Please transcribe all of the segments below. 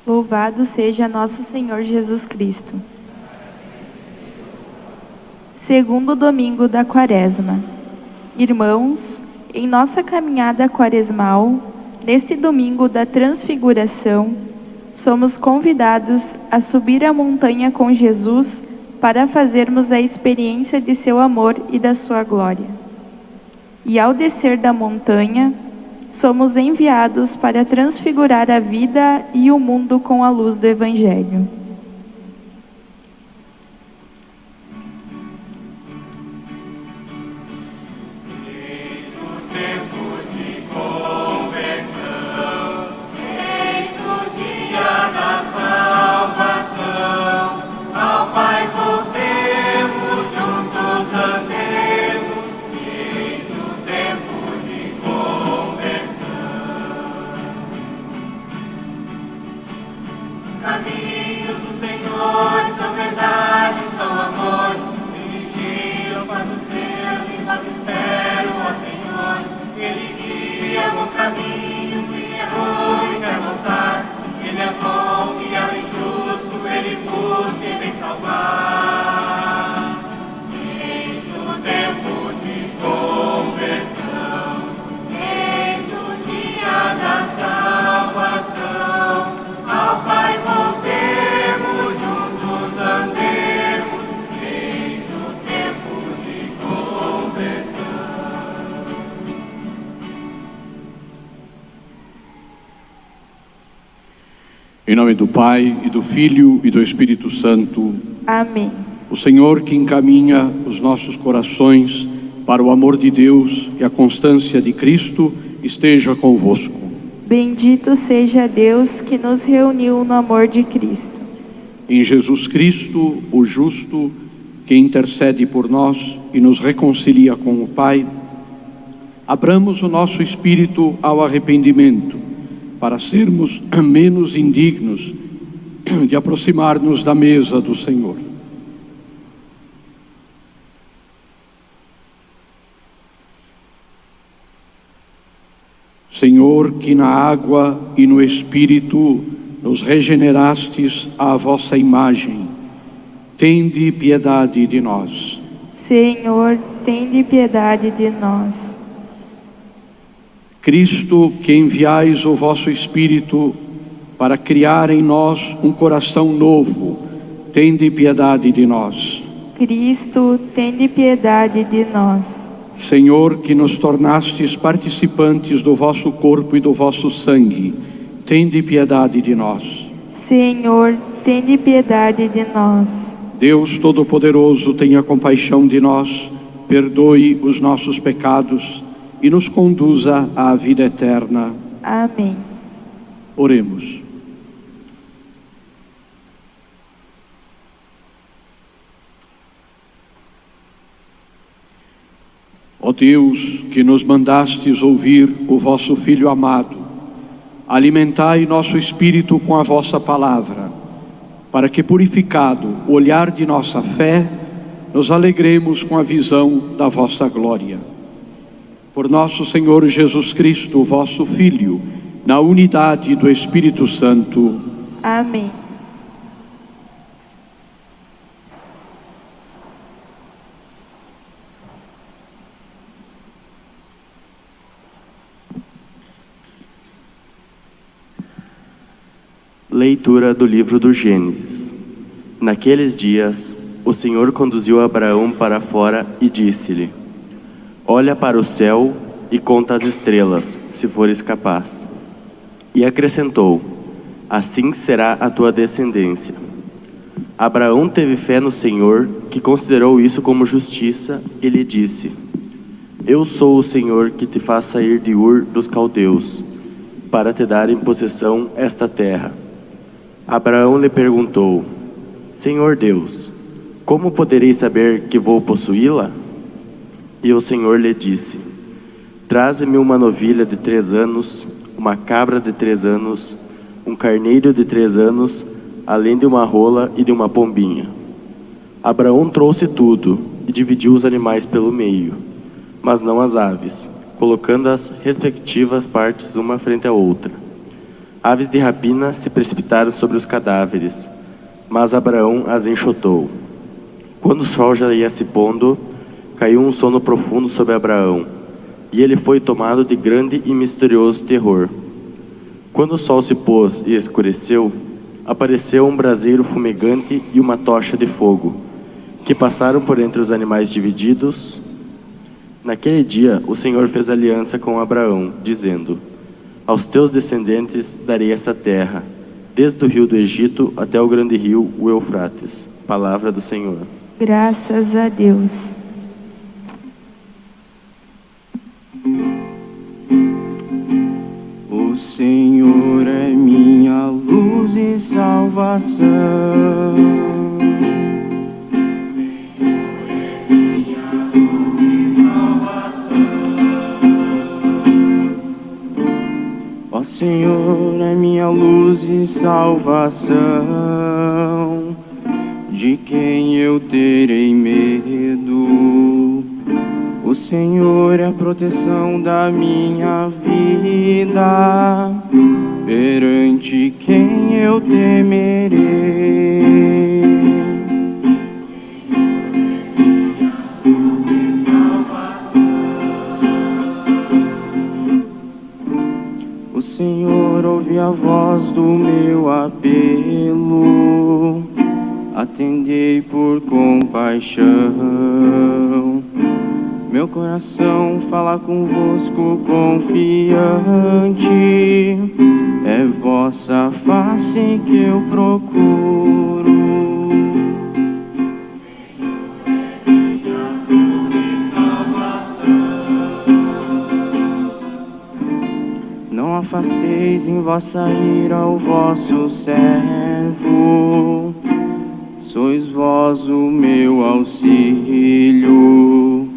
Louvado seja nosso Senhor Jesus Cristo. Segundo domingo da Quaresma. Irmãos, em nossa caminhada quaresmal, neste domingo da Transfiguração, somos convidados a subir a montanha com Jesus para fazermos a experiência de seu amor e da sua glória. E ao descer da montanha, somos enviados para transfigurar a vida e o mundo com a luz do Evangelho. Caminhos do Senhor são verdade, são amor. Dirigi os passos meus e paz espero ao Senhor. Ele guia bom caminho e errou e quer voltar. Ele é bom, fiel e justo, ele busca e vem salvar. Eis o tempo de conversão, eis o dia da salvação. Ao Pai voltemos, juntos andemos, eis o tempo de conversão. Em nome do Pai, e do Filho, e do Espírito Santo. Amém. O Senhor que encaminha os nossos corações para o amor de Deus e a constância de Cristo, esteja convosco. Bendito seja Deus que nos reuniu no amor de Cristo. Em Jesus Cristo, o justo, que intercede por nós e nos reconcilia com o Pai, abramos o nosso espírito ao arrependimento, para sermos menos indignos de aproximar-nos da mesa do Senhor. Senhor, que na água e no Espírito nos regenerastes à vossa imagem, tende piedade de nós. Senhor, tende piedade de nós. Cristo, que enviais o vosso Espírito para criar em nós um coração novo, tende piedade de nós. Cristo, tende piedade de nós. Senhor, que nos tornastes participantes do vosso corpo e do vosso sangue, tende piedade de nós. Senhor, tende piedade de nós. Deus Todo-Poderoso, tenha compaixão de nós, perdoe os nossos pecados e nos conduza à vida eterna. Amém. Oremos. Ó Deus, que nos mandastes ouvir o vosso Filho amado, alimentai nosso espírito com a vossa palavra, para que, purificado o olhar de nossa fé, nos alegremos com a visão da vossa glória. Por nosso Senhor Jesus Cristo, vosso Filho, na unidade do Espírito Santo. Amém. Leitura do livro do Gênesis. Naqueles dias, o Senhor conduziu Abraão para fora e disse-lhe: Olha para o céu e conta as estrelas, se fores capaz. E acrescentou: Assim será a tua descendência. Abraão teve fé no Senhor, que considerou isso como justiça, e lhe disse: Eu sou o Senhor que te faz sair de Ur dos Caldeus, para te dar em possessão esta terra. Abraão lhe perguntou: Senhor Deus, como poderei saber que vou possuí-la? E o Senhor lhe disse: Traze-me uma novilha de 3 anos, uma cabra de 3 anos, um carneiro de 3 anos, além de uma rola e de uma pombinha. Abraão trouxe tudo e dividiu os animais pelo meio, mas não as aves, colocando as respectivas partes uma frente à outra. Aves de rapina se precipitaram sobre os cadáveres, mas Abraão as enxotou. Quando o sol já ia se pondo, caiu um sono profundo sobre Abraão, e ele foi tomado de grande e misterioso terror. Quando o sol se pôs e escureceu, apareceu um braseiro fumegante e uma tocha de fogo, que passaram por entre os animais divididos. Naquele dia, o Senhor fez aliança com Abraão, dizendo: aos teus descendentes darei essa terra, desde o rio do Egito até o grande rio, o Eufrates. Palavra do Senhor. Graças a Deus. O Senhor é minha luz e salvação. Ó Senhor é minha luz e salvação, de quem eu terei medo? O Senhor é a proteção da minha vida, perante quem eu temerei? O Senhor ouve a voz do meu apelo, atendei por compaixão. Meu coração fala convosco confiante, é vossa face que eu procuro. Não afasteis em vossa ira o vosso servo, sois vós o meu auxílio.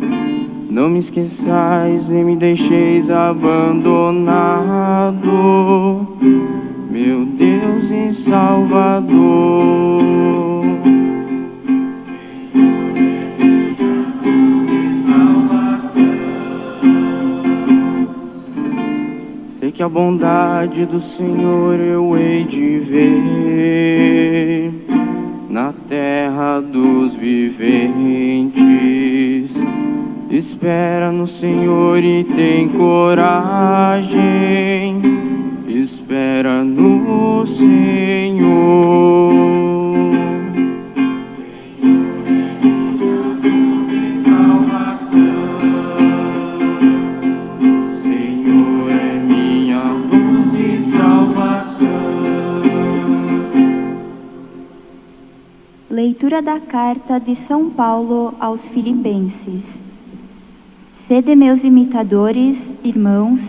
Não me esqueçais nem me deixeis abandonado, meu Deus e Salvador. Sei que a bondade do Senhor eu hei de ver na terra dos viventes. Espera no Senhor e tem coragem, espera no Senhor. Senhor é minha luz e salvação. Leitura da carta de São Paulo aos Filipenses. Sede meus imitadores, irmãos,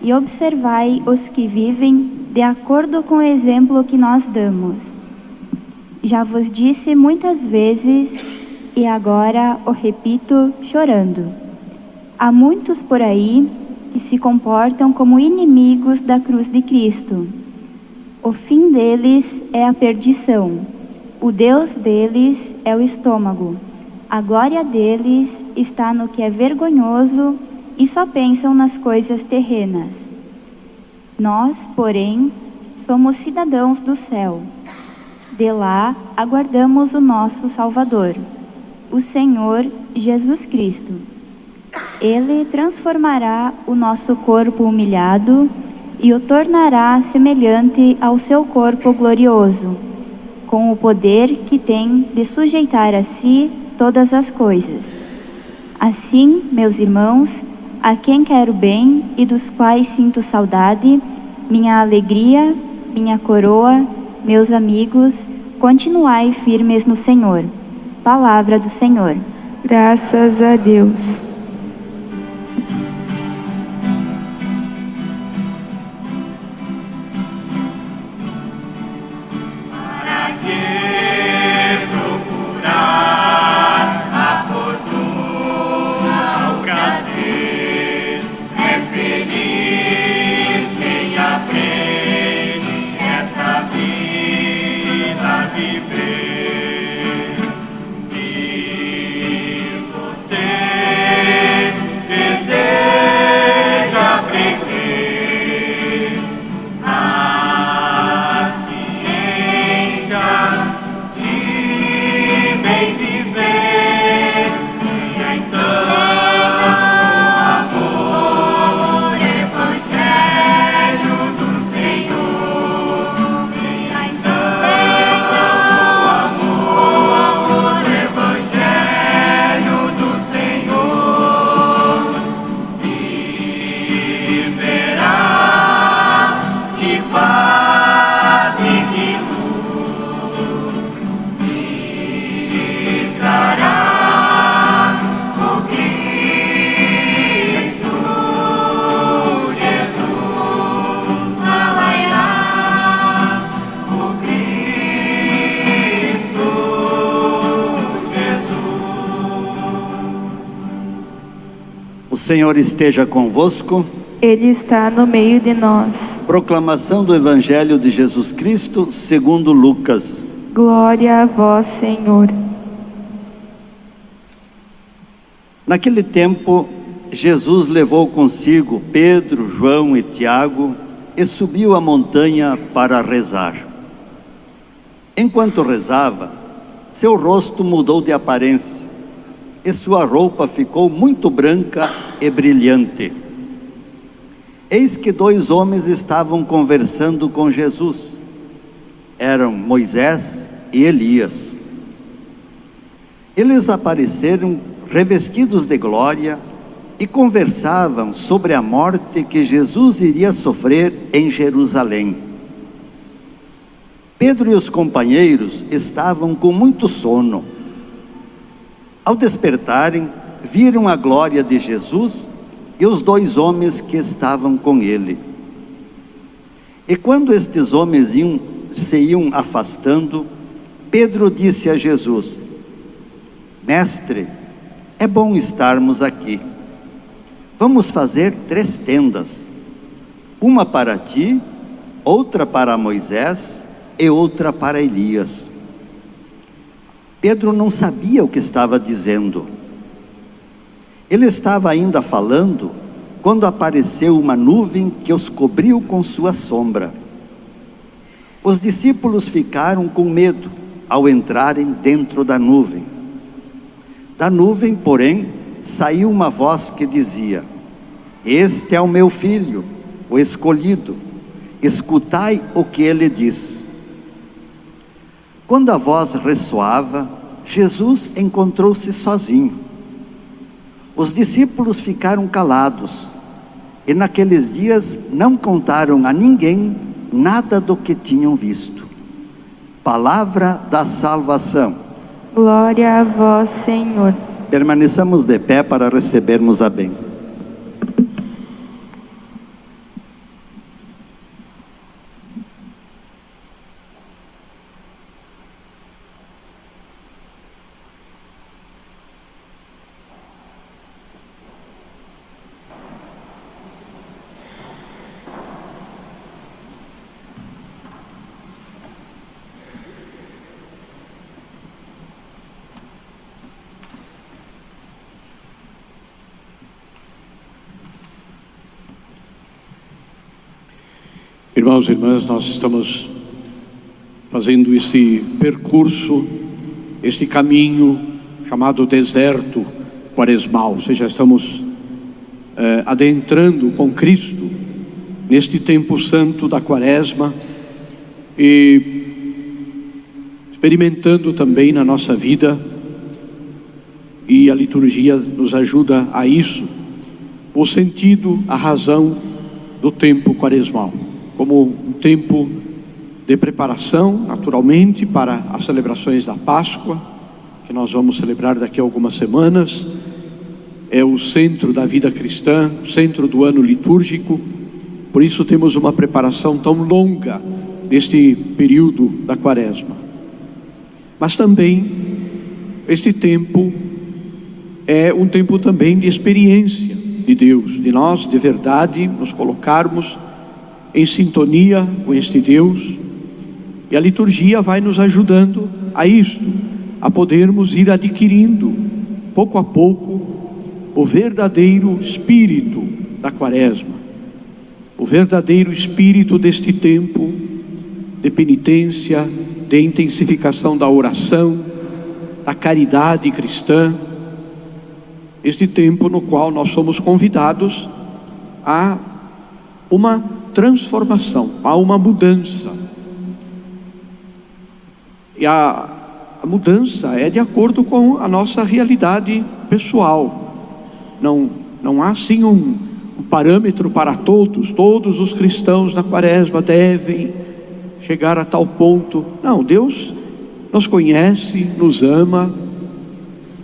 e observai os que vivem de acordo com o exemplo que nós damos. Já vos disse muitas vezes, e agora o repito chorando. Há muitos por aí que se comportam como inimigos da cruz de Cristo. O fim deles é a perdição. O Deus deles é o estômago. A glória deles está no que é vergonhoso e só pensam nas coisas terrenas. Nós, porém, somos cidadãos do céu. De lá aguardamos o nosso Salvador, o Senhor Jesus Cristo. Ele transformará o nosso corpo humilhado e o tornará semelhante ao seu corpo glorioso, com o poder que tem de sujeitar a si todas as coisas. Assim, meus irmãos, a quem quero bem e dos quais sinto saudade, minha alegria, minha coroa, meus amigos, continuai firmes no Senhor. Palavra do Senhor. Graças a Deus. Se você Senhor esteja convosco. Ele está no meio de nós. Proclamação do Evangelho de Jesus Cristo segundo Lucas. Glória a vós, Senhor. Naquele tempo, Jesus levou consigo Pedro, João e Tiago e subiu a montanha para rezar. Enquanto rezava, seu rosto mudou de aparência e sua roupa ficou muito branca e brilhante. Eis que 2 homens estavam conversando com Jesus. Eram Moisés e Elias. Eles apareceram revestidos de glória e conversavam sobre a morte que Jesus iria sofrer em Jerusalém. Pedro e os companheiros estavam com muito sono. Ao despertarem, viram a glória de Jesus e os 2 homens que estavam com ele. E quando estes homens se iam afastando, Pedro disse a Jesus: Mestre, é bom estarmos aqui. Vamos fazer 3 tendas, uma para ti, outra para Moisés e outra para Elias. Pedro não sabia o que estava dizendo. Ele estava ainda falando quando apareceu uma nuvem que os cobriu com sua sombra. Os discípulos ficaram com medo ao entrarem dentro da nuvem. Da nuvem, porém, saiu uma voz que dizia: Este é o meu filho, o escolhido, escutai o que ele diz. Quando a voz ressoava, Jesus encontrou-se sozinho. Os discípulos ficaram calados e naqueles dias não contaram a ninguém nada do que tinham visto. Palavra da salvação. Glória a vós, Senhor. Permaneçamos de pé para recebermos a bênção. Irmãos e irmãs, nós estamos fazendo esse percurso, este caminho chamado deserto quaresmal, ou seja, estamos adentrando com Cristo neste tempo santo da quaresma e experimentando também na nossa vida, e a liturgia nos ajuda a isso, o sentido, a razão do tempo quaresmal, como um tempo de preparação, naturalmente, para as celebrações da Páscoa, que nós vamos celebrar daqui a algumas semanas. É o centro da vida cristã, o centro do ano litúrgico. Por isso temos uma preparação tão longa neste período da quaresma. Mas também, este tempo é um tempo também de experiência de Deus, de nós, de verdade, nos colocarmos em sintonia com este Deus, e a liturgia vai nos ajudando a isto, a podermos ir adquirindo, pouco a pouco, o verdadeiro espírito da quaresma, o verdadeiro espírito deste tempo de penitência, de intensificação da oração, da caridade cristã, este tempo no qual nós somos convidados a uma transformação, a uma mudança. E a mudança é de acordo com a nossa realidade pessoal. Não há assim um parâmetro para todos os cristãos na quaresma devem chegar a tal ponto. Não, Deus nos conhece, nos ama,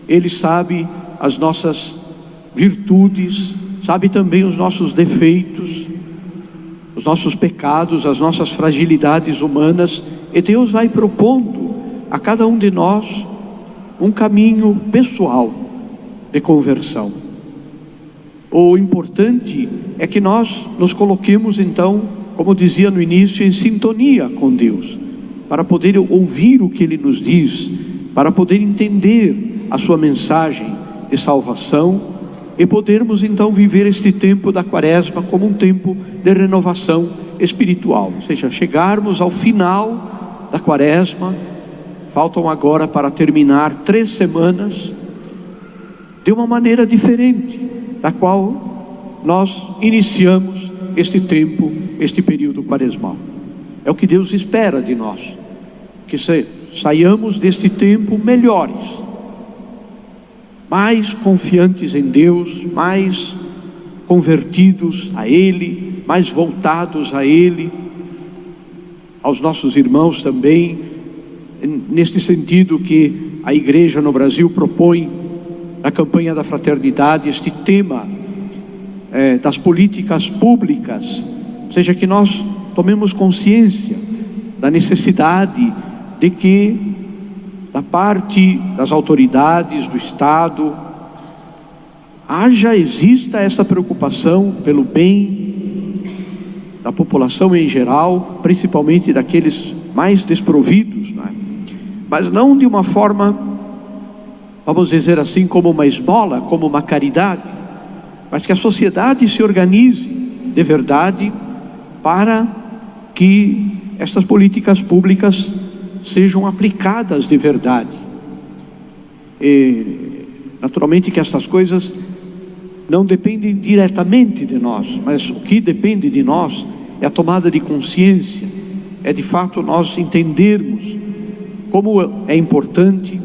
Ele sabe as nossas virtudes, sabe também os nossos defeitos, os nossos pecados, as nossas fragilidades humanas, e Deus vai propondo a cada um de nós um caminho pessoal de conversão. O importante é que nós nos coloquemos então, como dizia no início, em sintonia com Deus, para poder ouvir o que Ele nos diz, para poder entender a sua mensagem de salvação e podermos então viver este tempo da Quaresma como um tempo de renovação espiritual, ou seja, chegarmos ao final da Quaresma. Faltam agora para terminar 3 semanas de uma maneira diferente da qual nós iniciamos este tempo, este período quaresmal. É o que Deus espera de nós, que saiamos deste tempo melhores, mais confiantes em Deus, mais convertidos a Ele, mais voltados a Ele, aos nossos irmãos também, neste sentido que a Igreja no Brasil propõe na campanha da fraternidade este tema das políticas públicas, ou seja, que nós tomemos consciência da necessidade de que da parte das autoridades do Estado exista essa preocupação pelo bem da população em geral, principalmente daqueles mais desprovidos, não é? Mas não de uma forma, vamos dizer assim, como uma esmola, como uma caridade, mas que a sociedade se organize de verdade para que estas políticas públicas sejam aplicadas de verdade. E naturalmente que estas coisas não dependem diretamente de nós, mas o que depende de nós é a tomada de consciência, é de fato nós entendermos como é importante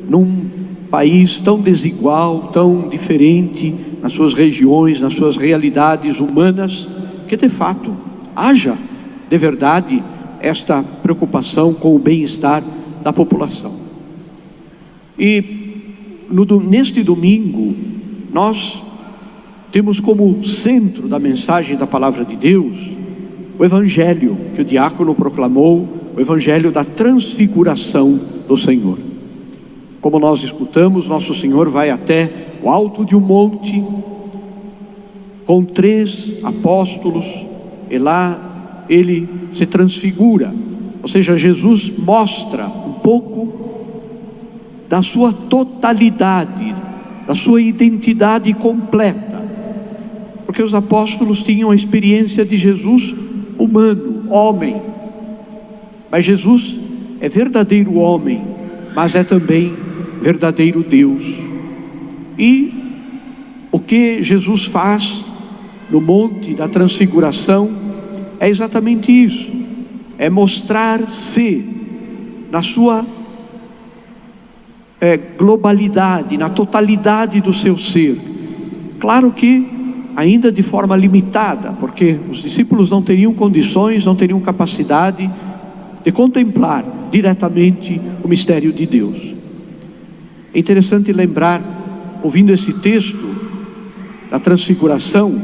num país tão desigual, tão diferente nas suas regiões, nas suas realidades humanas, que de fato haja de verdade esta preocupação com o bem-estar da população. E neste domingo nós temos como centro da mensagem da palavra de Deus o Evangelho que o diácono proclamou, o Evangelho da transfiguração do Senhor. Como nós escutamos, nosso Senhor vai até o alto de um monte com 3 apóstolos e lá ele se transfigura, ou seja, Jesus mostra um pouco da sua totalidade, da sua identidade completa, porque os apóstolos tinham a experiência de Jesus humano, homem, mas Jesus é verdadeiro homem, mas é também verdadeiro Deus. E o que Jesus faz no Monte da Transfiguração é exatamente isso, é mostrar-se na sua globalidade, na totalidade do seu ser. Claro que ainda de forma limitada, porque os discípulos não teriam condições, não teriam capacidade de contemplar diretamente o mistério de Deus. É interessante lembrar, ouvindo esse texto da transfiguração,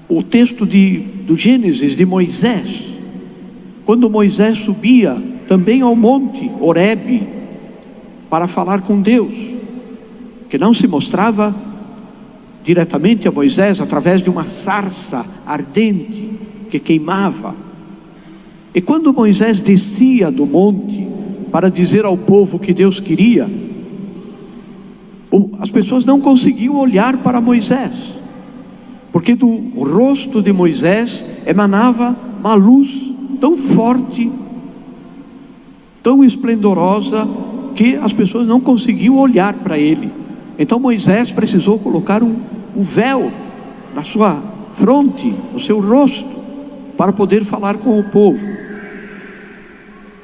o texto do Gênesis de Moisés, quando Moisés subia também ao monte Horebe para falar com Deus, que não se mostrava diretamente a Moisés através de uma sarça ardente que queimava. E quando Moisés descia do monte para dizer ao povo o que Deus queria, as pessoas não conseguiam olhar para Moisés, porque do rosto de Moisés emanava uma luz tão forte, tão esplendorosa, que as pessoas não conseguiam olhar para ele. Então Moisés precisou colocar um véu na sua fronte, no seu rosto, para poder falar com o povo.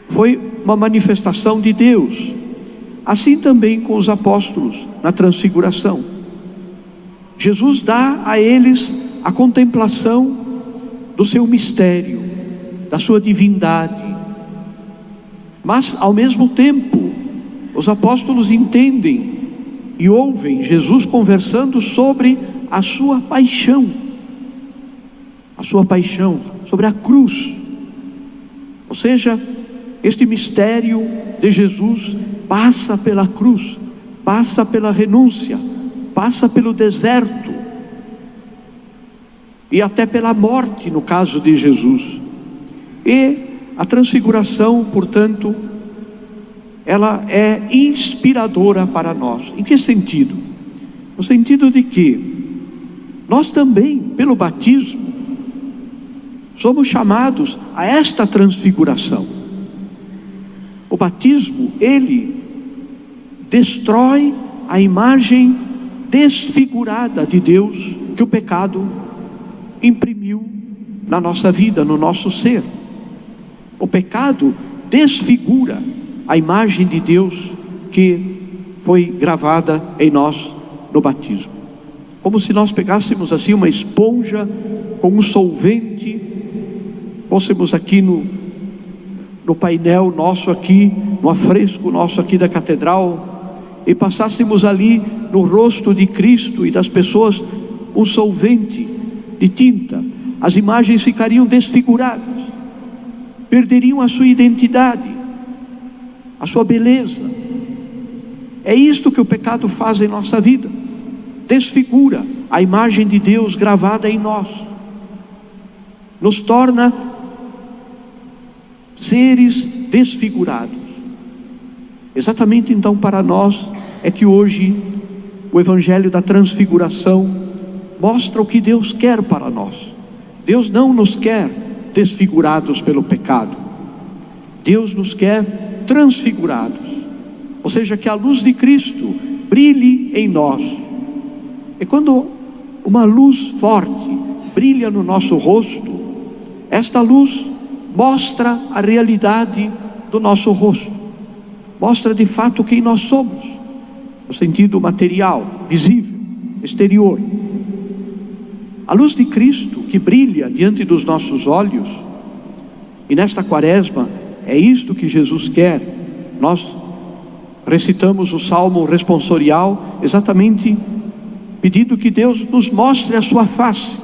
Foi uma manifestação de Deus. Assim também com os apóstolos na transfiguração. Jesus dá a eles a contemplação do seu mistério, da sua divindade. Mas ao mesmo tempo, os apóstolos entendem e ouvem Jesus conversando sobre a sua paixão, sobre a cruz. Ou seja, este mistério de Jesus passa pela cruz, passa pela renúncia, passa pelo deserto e até pela morte, no caso de Jesus. E a transfiguração, portanto, ela é inspiradora para nós. Em que sentido? No sentido de que nós também, pelo batismo, somos chamados a esta transfiguração. O batismo, ele destrói a imagem desfigurada de Deus que o pecado imprimiu na nossa vida, no nosso ser. O pecado desfigura a imagem de Deus que foi gravada em nós no batismo. Como se nós pegássemos assim uma esponja com um solvente, fôssemos aqui no painel nosso aqui, no afresco nosso aqui da catedral, e passássemos ali no rosto de Cristo e das pessoas um solvente de tinta, as imagens ficariam desfiguradas, perderiam a sua identidade, a sua beleza. É isto que o pecado faz em nossa vida, desfigura a imagem de Deus gravada em nós, nos torna seres desfigurados. Exatamente então para nós é que hoje o Evangelho da Transfiguração mostra o que Deus quer para nós. Deus não nos quer desfigurados pelo pecado, Deus nos quer transfigurados, ou seja, que a luz de Cristo brilhe em nós. E quando uma luz forte brilha no nosso rosto, esta luz mostra a realidade do nosso rosto, mostra de fato quem nós somos, no sentido material, visível, exterior. A luz de Cristo que brilha diante dos nossos olhos, e nesta quaresma é isto que Jesus quer. Nós recitamos o salmo responsorial exatamente pedindo que Deus nos mostre a sua face.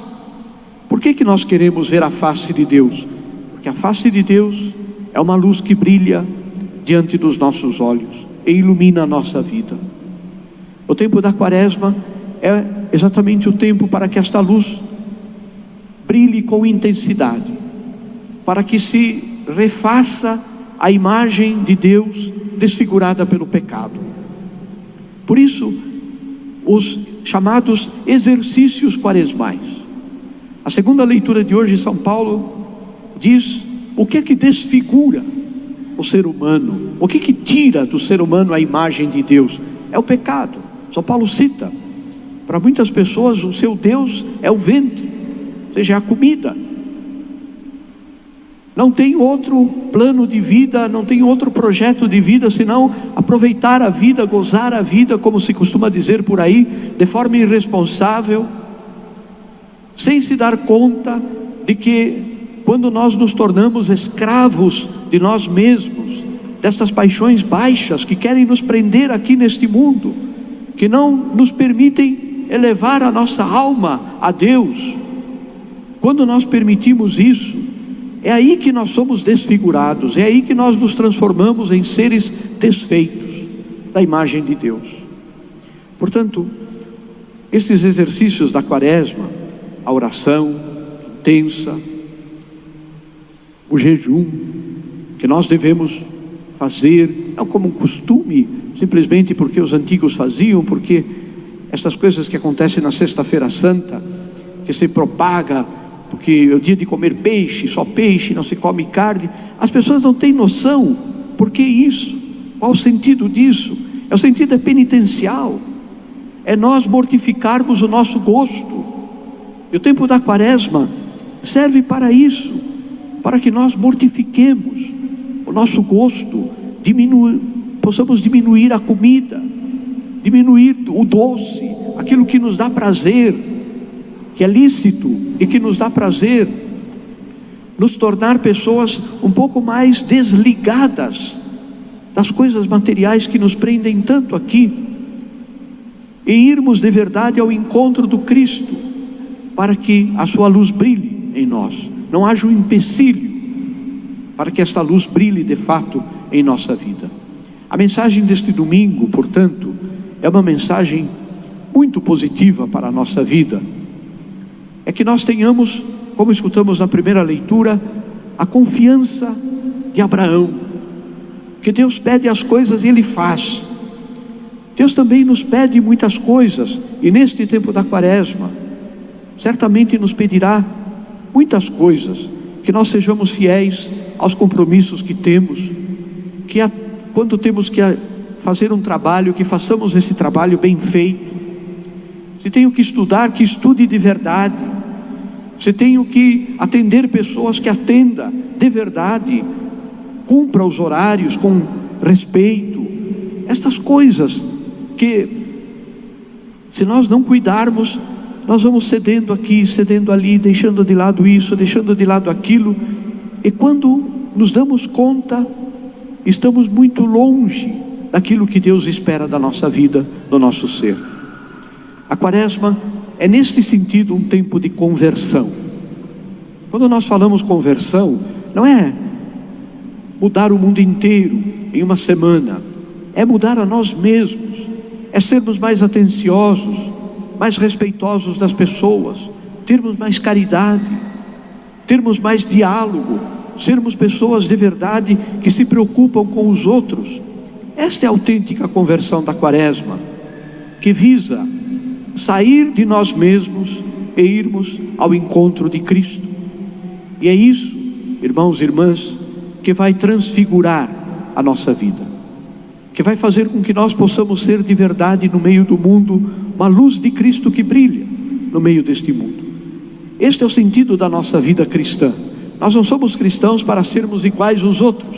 Por que nós queremos ver a face de Deus? Porque a face de Deus é uma luz que brilha diante dos nossos olhos e ilumina a nossa vida. O tempo da quaresma é exatamente o tempo para que esta luz brilhe com intensidade, para que se refaça a imagem de Deus desfigurada pelo pecado. Por isso, os chamados exercícios quaresmais. A segunda leitura de hoje, São Paulo diz o que é que desfigura o ser humano, o que é que tira do ser humano a imagem de Deus. É o pecado. São Paulo cita, para muitas pessoas o seu Deus é o ventre, ou seja, é a comida. Não tem outro plano de vida, não tem outro projeto de vida, senão aproveitar a vida, gozar a vida, como se costuma dizer por aí, de forma irresponsável, sem se dar conta de que quando nós nos tornamos escravos de nós mesmos, dessas paixões baixas que querem nos prender aqui neste mundo, que não nos permitem elevar a nossa alma a Deus, quando nós permitimos isso, é aí que nós somos desfigurados, é aí que nós nos transformamos em seres desfeitos da imagem de Deus. Portanto, esses exercícios da quaresma, a oração intensa, o jejum, que nós devemos fazer, não como um costume, simplesmente porque os antigos faziam, porque essas coisas que acontecem na Sexta-feira Santa, que se propaga, porque é o dia de comer peixe, só peixe, não se come carne, as pessoas não têm noção. Por que isso? Qual o sentido disso? O sentido é penitencial, é nós mortificarmos o nosso gosto. E o tempo da quaresma serve para isso, para que nós mortifiquemos o nosso gosto, possamos diminuir a comida, diminuir o doce, aquilo que nos dá prazer, que é lícito e que nos dá prazer, nos tornar pessoas um pouco mais desligadas das coisas materiais que nos prendem tanto aqui, e irmos de verdade ao encontro do Cristo, para que a sua luz brilhe em nós, não haja um empecilho para que esta luz brilhe de fato em nossa vida. A mensagem deste domingo, portanto, é uma mensagem muito positiva para a nossa vida. É que nós tenhamos, como escutamos na primeira leitura, a confiança de Abraão, que Deus pede as coisas e Ele faz. Deus também nos pede muitas coisas, e neste tempo da Quaresma, certamente nos pedirá muitas coisas, que nós sejamos fiéis aos compromissos que temos, quando temos que fazer um trabalho, que façamos esse trabalho bem feito. Se tenho que estudar, que estude de verdade. Se tenho que atender pessoas, que atenda de verdade, cumpra os horários com respeito. Estas coisas que, se nós não cuidarmos, nós vamos cedendo aqui, cedendo ali, deixando de lado isso, deixando de lado aquilo, e quando nos damos conta, estamos muito longe daquilo que Deus espera da nossa vida, do nosso ser. A Quaresma é neste sentido um tempo de conversão. Quando nós falamos conversão, não é mudar o mundo inteiro em uma semana, é mudar a nós mesmos, é sermos mais atenciosos, mais respeitosos das pessoas, termos mais caridade, termos mais diálogo, sermos pessoas de verdade que se preocupam com os outros. Esta é a autêntica conversão da Quaresma, que visa sair de nós mesmos e irmos ao encontro de Cristo. E é isso, irmãos e irmãs, que vai transfigurar a nossa vida, que vai fazer com que nós possamos ser de verdade no meio do mundo, uma luz de Cristo que brilha no meio deste mundo. Este é o sentido da nossa vida cristã. Nós não somos cristãos para sermos iguais aos outros,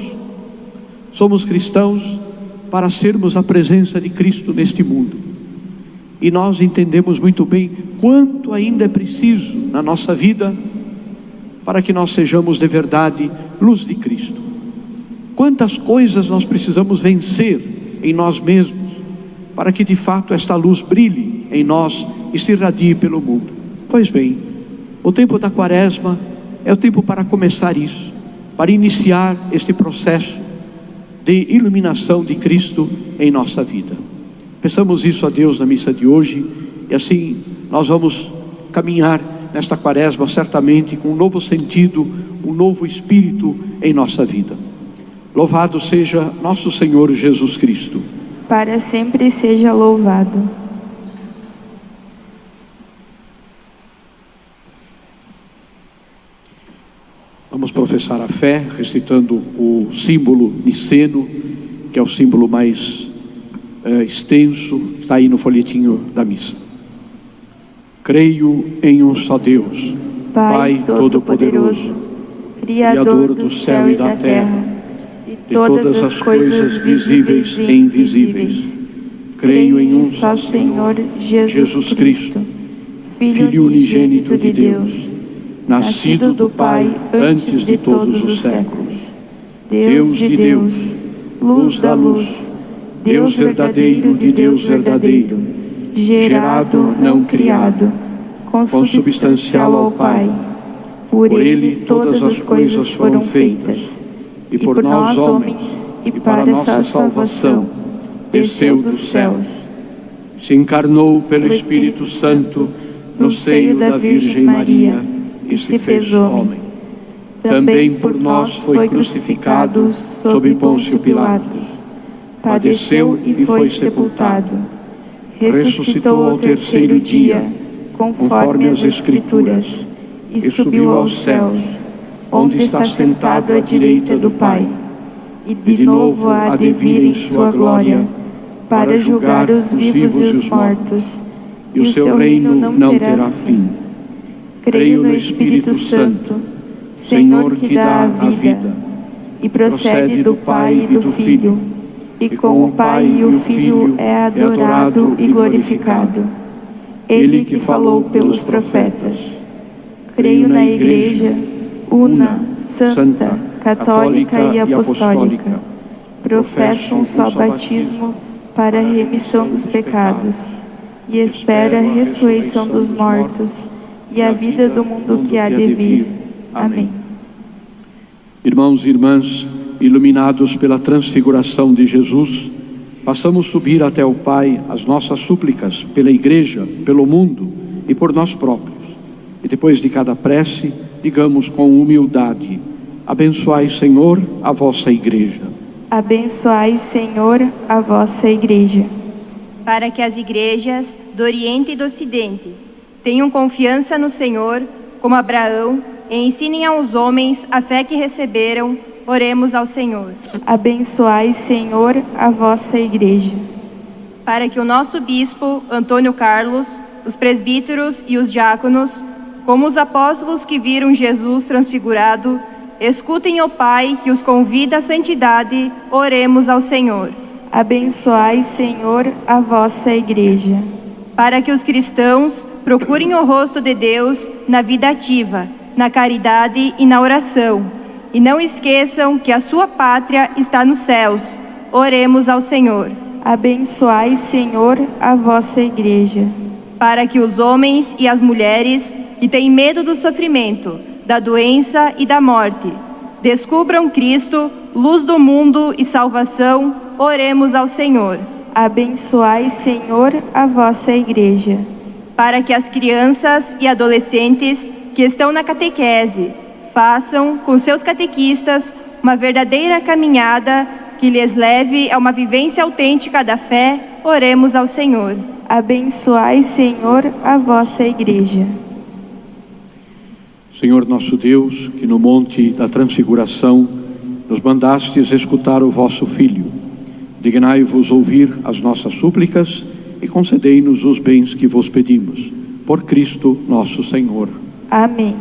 somos cristãos para sermos a presença de Cristo neste mundo. E nós entendemos muito bem quanto ainda é preciso na nossa vida para que nós sejamos de verdade luz de Cristo. Quantas coisas nós precisamos vencer em nós mesmos para que de fato esta luz brilhe em nós e se irradie pelo mundo. Pois bem, o tempo da Quaresma é o tempo para começar isso, para iniciar este processo de iluminação de Cristo em nossa vida. Peçamos isso a Deus na missa de hoje, e assim nós vamos caminhar nesta Quaresma certamente com um novo sentido, um novo espírito em nossa vida. Louvado seja nosso Senhor Jesus Cristo. Para sempre seja louvado. Vamos professar a fé, recitando o símbolo niceno, que é o símbolo mais extenso, está aí no folhetinho da missa. Creio em um só Deus, Pai Todo-Poderoso, Criador do céu e da terra, de todas as coisas visíveis e invisíveis. Creio em um só Senhor, Jesus Cristo, Filho unigênito de Deus, nascido do Pai antes de todos os séculos, Deus de Deus, luz da luz, Deus verdadeiro de Deus verdadeiro, gerado, não criado, consubstancial ao Pai. Por Ele todas as coisas foram feitas, e por nós homens, e para nossa salvação, desceu dos céus. Se encarnou pelo Espírito Santo no seio da Virgem Maria e se fez homem. Também por nós foi crucificado sob Pôncio Pilatos. Padeceu e foi sepultado. Ressuscitou ao terceiro dia, conforme as Escrituras, e subiu aos céus, onde está sentado à direita do Pai. E de novo há de vir em sua glória, para julgar os vivos e os mortos, e o seu reino não terá fim. Creio no Espírito Santo, Senhor que dá a vida, e procede do Pai e do Filho, e com o Pai e o Filho é adorado e glorificado. Ele que falou pelos profetas. Creio na Igreja, una, santa, católica e apostólica. Professo um só batismo para a remissão dos pecados, e espero a ressurreição dos mortos e a vida do mundo que há de vir. Amém. Irmãos e irmãs, iluminados pela transfiguração de Jesus, façamos subir até o Pai as nossas súplicas pela Igreja, pelo mundo e por nós próprios. E depois de cada prece, digamos com humildade: abençoai, Senhor, a vossa Igreja. Abençoai, Senhor, a vossa Igreja. Para que as igrejas do Oriente e do Ocidente tenham confiança no Senhor, como Abraão, e ensinem aos homens a fé que receberam, oremos ao Senhor. Abençoai, Senhor, a vossa Igreja. Para que o nosso bispo, Antônio Carlos, os presbíteros e os diáconos, como os apóstolos que viram Jesus transfigurado, escutem o Pai que os convida à santidade, oremos ao Senhor. Abençoai, Senhor, a vossa Igreja. Para que os cristãos procurem o rosto de Deus na vida ativa, na caridade e na oração, e não esqueçam que a sua pátria está nos céus, oremos ao Senhor. Abençoai, Senhor, a vossa Igreja. Para que os homens e as mulheres que têm medo do sofrimento, da doença e da morte, descubram Cristo, luz do mundo e salvação, oremos ao Senhor. Abençoai, Senhor, a vossa Igreja. Para que as crianças e adolescentes que estão na catequese façam, com seus catequistas, uma verdadeira caminhada que lhes leve a uma vivência autêntica da fé, oremos ao Senhor. Abençoai, Senhor, a vossa Igreja. Senhor nosso Deus, que no monte da transfiguração nos mandastes escutar o vosso Filho, dignai-vos ouvir as nossas súplicas e concedei-nos os bens que vos pedimos. Por Cristo nosso Senhor. Amém.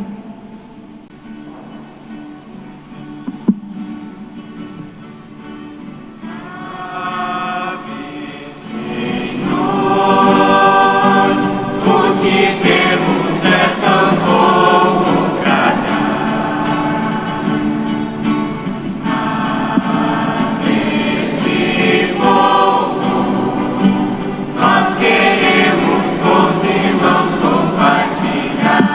Nós queremos com os irmãos compartilhar.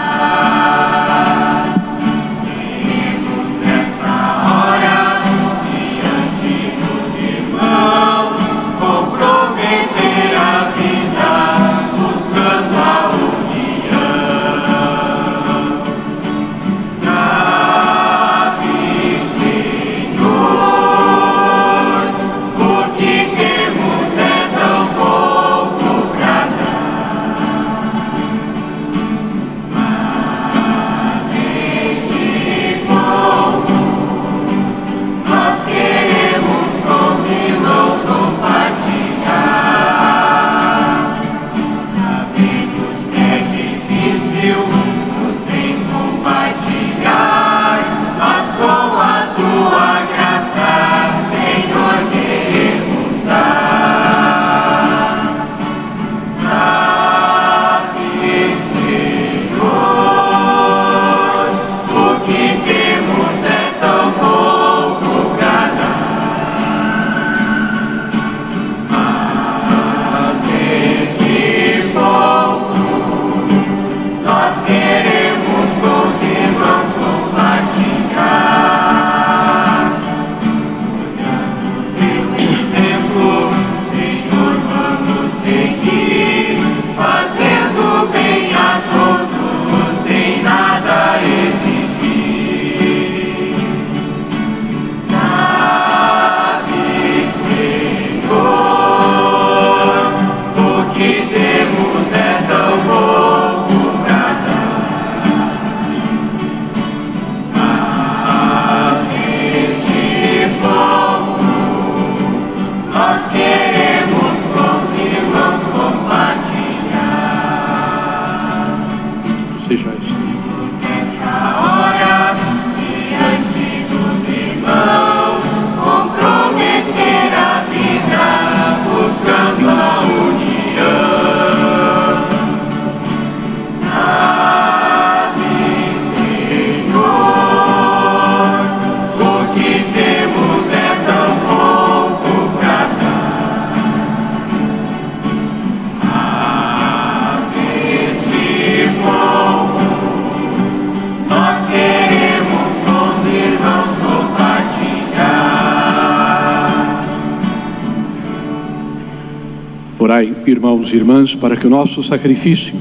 Orai, irmãos e irmãs, para que o nosso sacrifício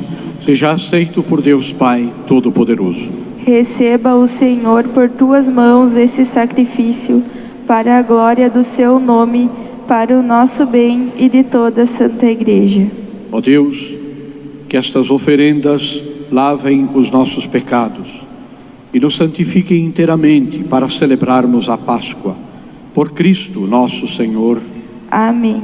seja aceito por Deus Pai Todo-Poderoso. Receba o Senhor por tuas mãos esse sacrifício, para a glória do seu nome, para o nosso bem e de toda a Santa Igreja. Ó Deus, que estas oferendas lavem os nossos pecados e nos santifiquem inteiramente para celebrarmos a Páscoa. Por Cristo nosso Senhor. Amém.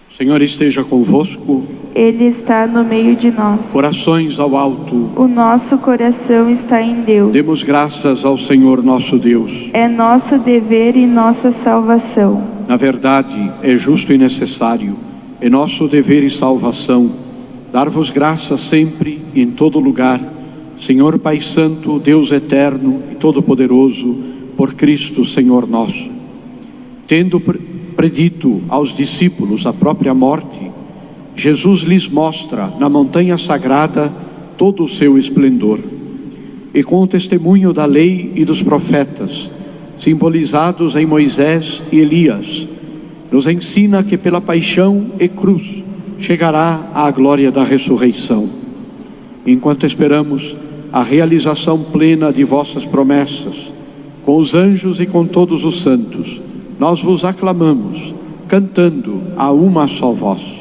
O Senhor esteja convosco. Ele está no meio de nós. Corações ao alto. O nosso coração está em Deus. Demos graças ao Senhor nosso Deus. É nosso dever e nossa salvação. Na verdade, é justo e necessário, é nosso dever e salvação, dar-vos graças sempre e em todo lugar, Senhor Pai Santo, Deus eterno e todo-poderoso, por Cristo Senhor nosso. Tendo predito aos discípulos a própria morte, Jesus lhes mostra na montanha sagrada todo o seu esplendor. E com o testemunho da lei e dos profetas, simbolizados em Moisés e Elias, nos ensina que pela paixão e cruz chegará à glória da ressurreição. Enquanto esperamos a realização plena de vossas promessas, com os anjos e com todos os santos, nós vos aclamamos, cantando a uma só voz.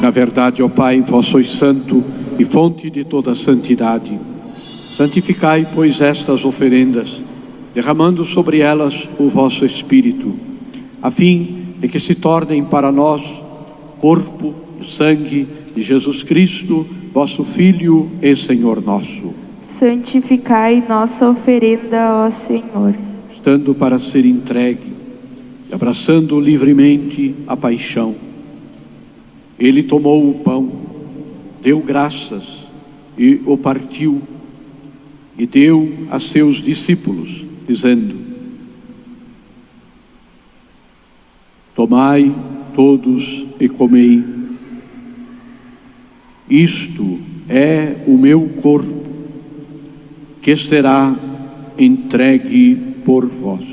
Na verdade, ó Pai, vós sois santo e fonte de toda santidade. Santificai, pois, estas oferendas, derramando sobre elas o vosso Espírito, a fim de que se tornem para nós corpo e sangue de Jesus Cristo, vosso Filho e Senhor nosso. Santificai nossa oferenda, ó Senhor. Estando para ser entregue e abraçando livremente a paixão, Ele tomou o pão, deu graças e o partiu e deu a seus discípulos, dizendo: tomai todos e comei, isto é o meu corpo, que será entregue por vós.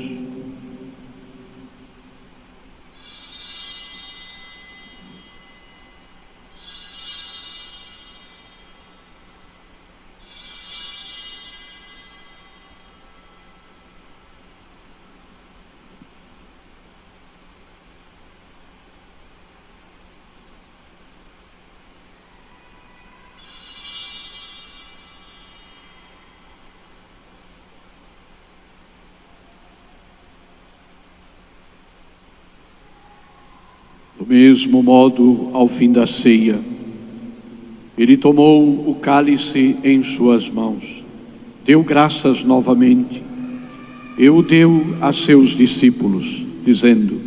Do mesmo modo, ao fim da ceia, ele tomou o cálice em suas mãos, deu graças novamente, e o deu a seus discípulos, dizendo: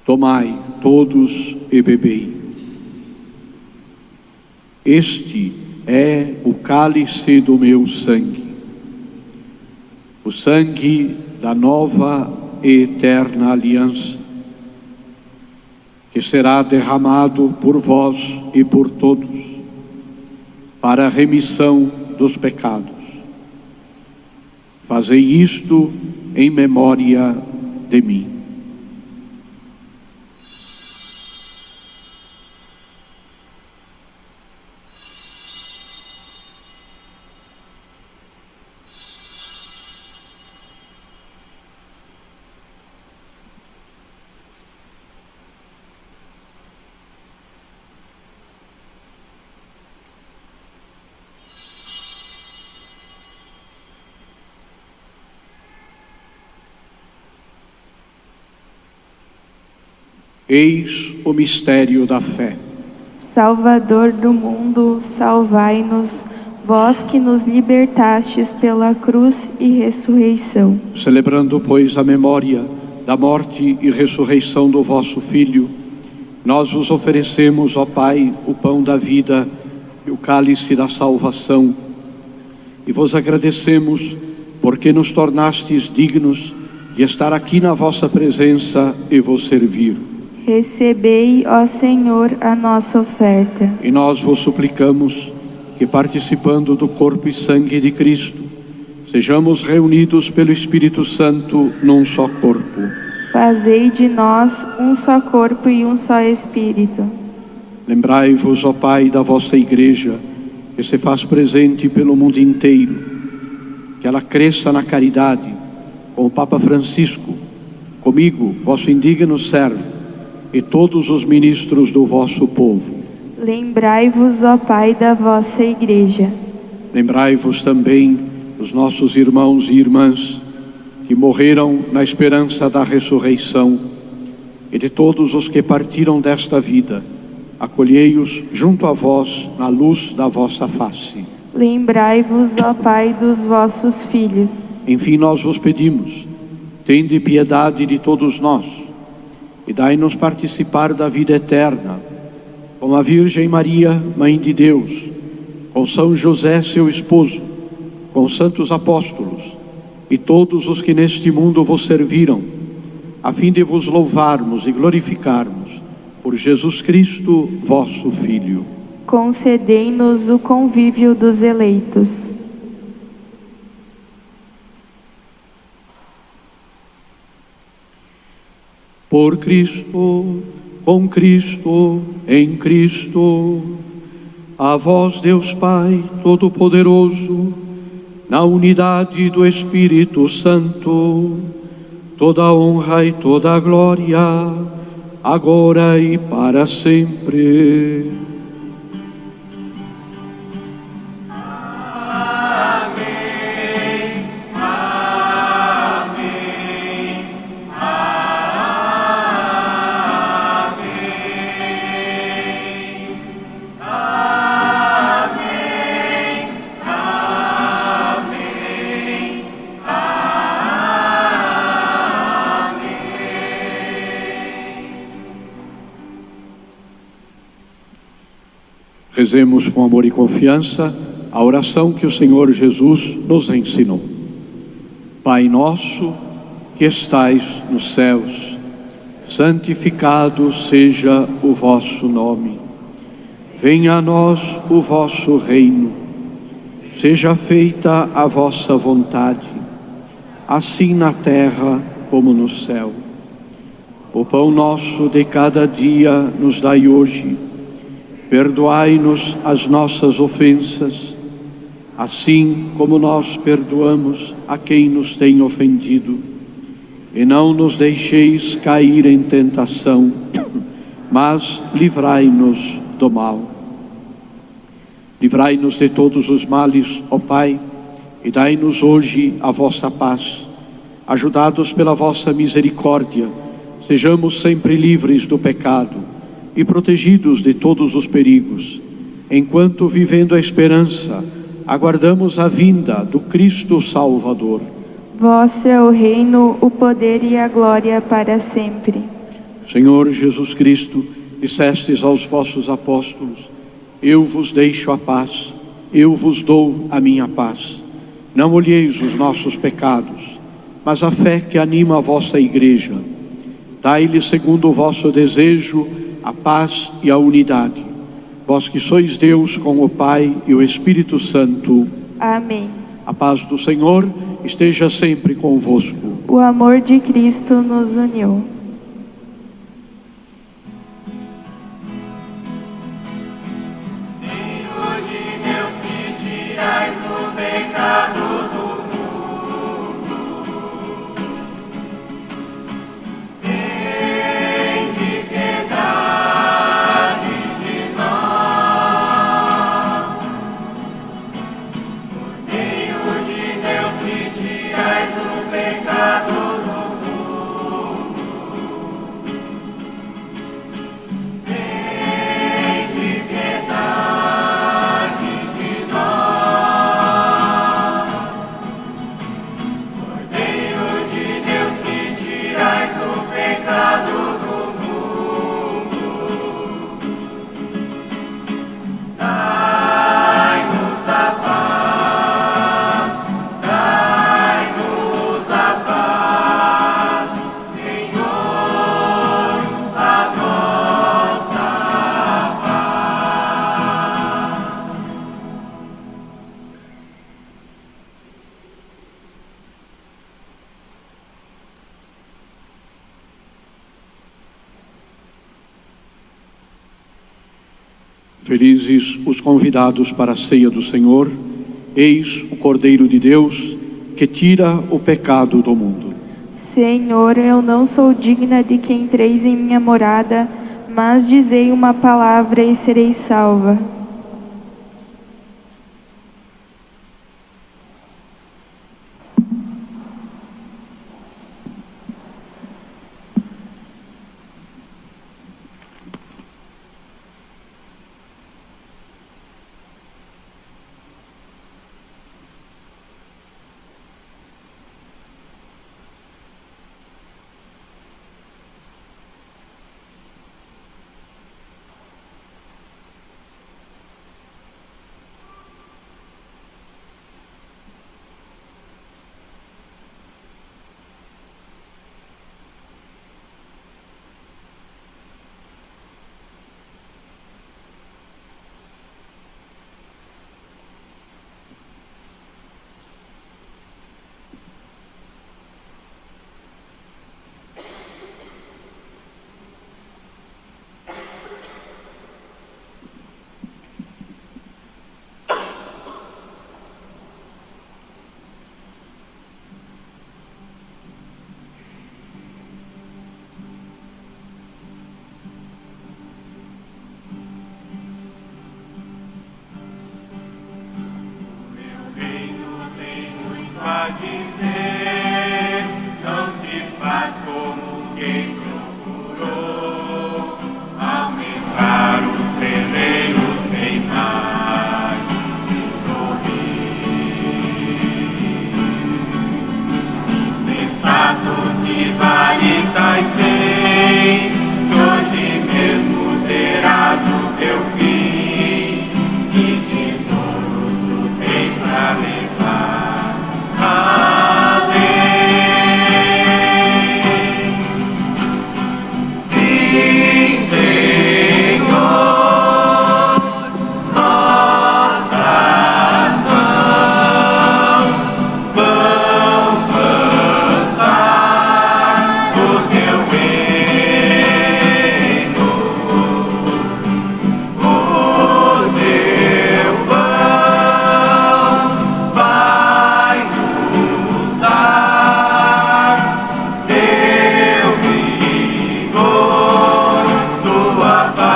tomai todos e bebei. Este é o cálice do meu sangue, o sangue da nova e eterna aliança, que será derramado por vós e por todos, para a remissão dos pecados. Fazei isto em memória de mim. Eis o mistério da fé. Salvador do mundo, salvai-nos, vós que nos libertastes pela cruz e ressurreição. Celebrando, pois, a memória da morte e ressurreição do vosso Filho, nós vos oferecemos, ó Pai, o pão da vida e o cálice da salvação, e vos agradecemos porque nos tornastes dignos de estar aqui na vossa presença e vos servir. Recebei, ó Senhor, a nossa oferta. E nós vos suplicamos que, participando do corpo e sangue de Cristo, sejamos reunidos pelo Espírito Santo num só corpo. Fazei de nós um só corpo e um só Espírito. Lembrai-vos, ó Pai, da vossa Igreja, que se faz presente pelo mundo inteiro, que ela cresça na caridade, com o Papa Francisco, comigo, vosso indigno servo, e todos os ministros do vosso povo. Lembrai-vos, ó Pai, da vossa Igreja. Lembrai-vos também dos nossos irmãos e irmãs que morreram na esperança da ressurreição e de todos os que partiram desta vida. Acolhei-os junto a vós na luz da vossa face. Lembrai-vos, ó Pai, dos vossos filhos. Enfim, nós vos pedimos, tende piedade de todos nós e dai-nos participar da vida eterna, com a Virgem Maria, Mãe de Deus, com São José, seu esposo, com santos apóstolos e todos os que neste mundo vos serviram, a fim de vos louvarmos e glorificarmos por Jesus Cristo, vosso Filho. Concedei-nos o convívio dos eleitos. Por Cristo, com Cristo, em Cristo, a vós, Deus Pai Todo-Poderoso, na unidade do Espírito Santo, toda a honra e toda a glória, agora e para sempre. Rezemos com amor e confiança a oração que o Senhor Jesus nos ensinou. Pai nosso, que estais nos céus, santificado seja o vosso nome. Venha a nós o vosso reino. Seja feita a vossa vontade, assim na terra como no céu. O pão nosso de cada dia nos dai hoje. Perdoai-nos as nossas ofensas, assim como nós perdoamos a quem nos tem ofendido. E não nos deixeis cair em tentação, mas livrai-nos do mal. Livrai-nos de todos os males, ó Pai, e dai-nos hoje a vossa paz. Ajudados pela vossa misericórdia, sejamos sempre livres do pecado e protegidos de todos os perigos, enquanto, vivendo a esperança, aguardamos a vinda do Cristo Salvador. Vosso é o reino, o poder e a glória para sempre. Senhor Jesus Cristo, dissestes aos vossos apóstolos: eu vos deixo a paz, eu vos dou a minha paz. Não olheis os nossos pecados, mas a fé que anima a vossa Igreja. Dai-lhe, segundo o vosso desejo, a paz e a unidade. Vós que sois Deus com o Pai e o Espírito Santo. Amém. A paz do Senhor esteja sempre convosco. O amor de Cristo nos uniu. Filho de Deus que tirais o pecado do mundo, tende piedade de nós. Cordeiro de Deus que tirais o pecado do mundo, tende piedade de nós. Cordeiro de Deus que tirais o pecado do mundo, dai-nos a paz, dai-nos a paz, Senhor, a nossa paz. Felizes os convidados para a ceia do Senhor. Eis o Cordeiro de Deus que tira o pecado do mundo. Senhor, eu não sou digna de que entreis em minha morada, mas dizei uma palavra e serei salva. A dizer, não se faz como quem procurou aumentar os celeiros bem mais e sorrir. Insensato que vale tais bens, se hoje mesmo terás o teu fim, que tesouros tu tens pra levar. Sim, Senhor, nossas mãos vão cantar o teu reino, o teu pão vai nos dar teu vigor, tua paz.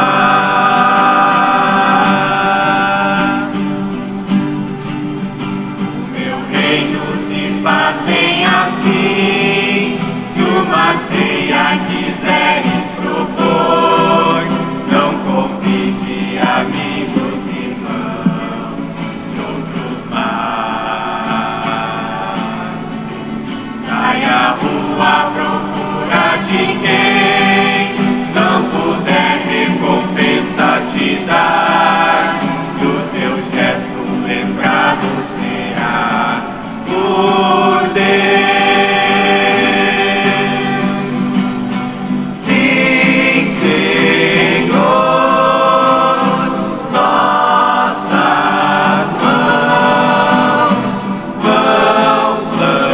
O meu reino se faz bem assim, se uma ceia quiseres propor, não convide amigos, irmãos e outros mais. Sai à rua à procura de quem não puder recompensa te dar, e o teu gesto lembrado será por Deus. Sim, Senhor, nossas mãos vão plantar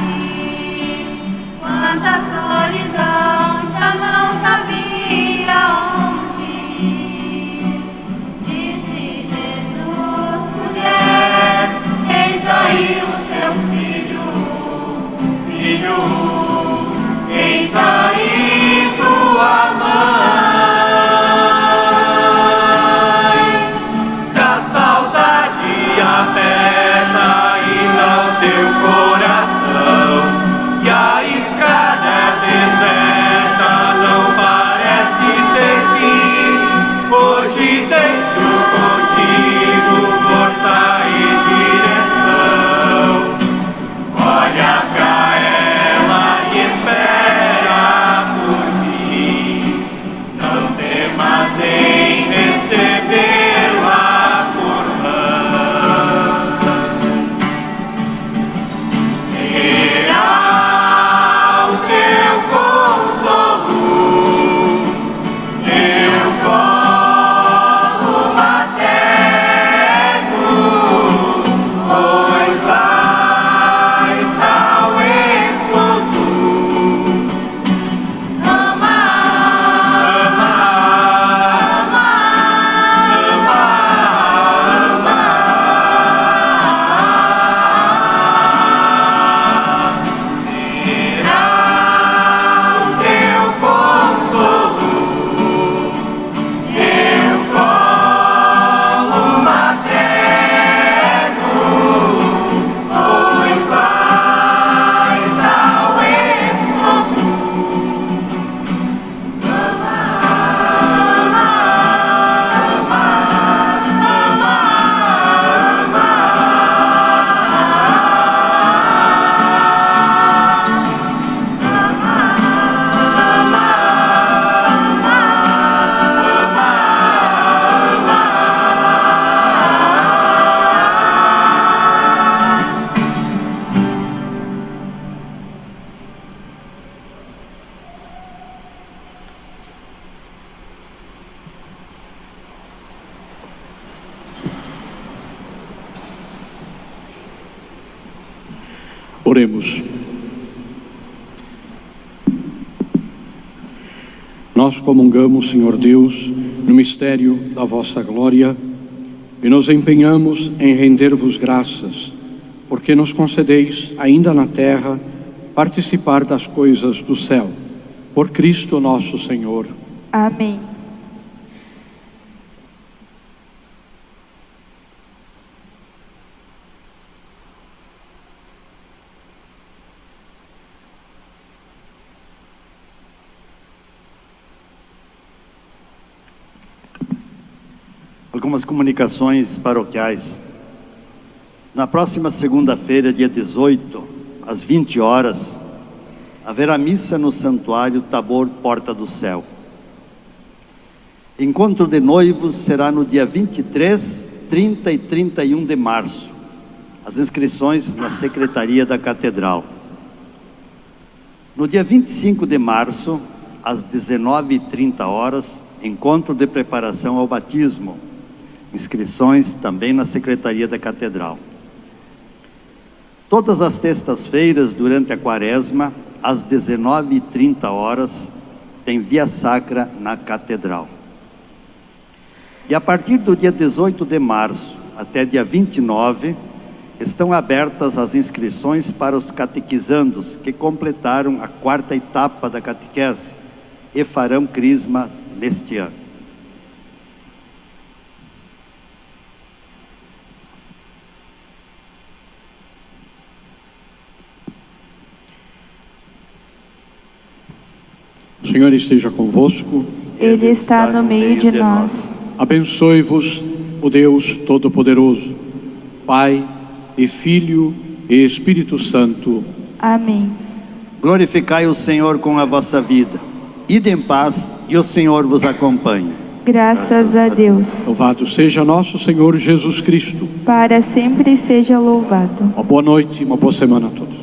partir. Quanta solidão, já não sabia onde ir. Disse Jesus, mulher, eis aí o teu filho, eis aí tua mãe. Se a saudade aperta ainda o teu coração, e a estrada é deserta, não parece ter fim, hoje deixo contigo força e direção. Olha pra ela e espera por mim, não temas em recebê-la por mão. Será o teu consolo, teu colo materno, pois lá está o esposo. Ama, ama, ama, ama, ama. Será o teu consolo, teu colo materno, pois lá está o esposo. Ama, ama, ama, Oremos. Nós comungamos, Senhor Deus, no mistério da vossa glória e nos empenhamos em render-vos graças, porque nos concedeis, ainda na terra, participar das coisas do céu. Por Cristo nosso Senhor. Amém. Algumas comunicações paroquiais. Na próxima segunda-feira, dia 18, às 20 horas, haverá missa no Santuário Tabor Porta do Céu. Encontro de noivos será no dia 23, 30 e 31 de março. As inscrições na Secretaria da Catedral. No dia 25 de março, às 19h30, encontro de preparação ao batismo. Inscrições também na Secretaria da Catedral. Todas as sextas-feiras, durante a quaresma, às 19h30, tem via sacra na Catedral. E a partir do dia 18 de março até dia 29, estão abertas as inscrições para os catequizandos que completaram a 4ª etapa da catequese e farão crisma neste ano. O Senhor esteja convosco. Ele está no meio de nós. Abençoe-vos o Deus Todo-Poderoso, Pai e Filho e Espírito Santo. Amém. Glorificai o Senhor com a vossa vida. Ide em paz e o Senhor vos acompanhe. Graças a Deus. Louvado seja nosso Senhor Jesus Cristo. Para sempre seja louvado. Uma boa noite e uma boa semana a todos.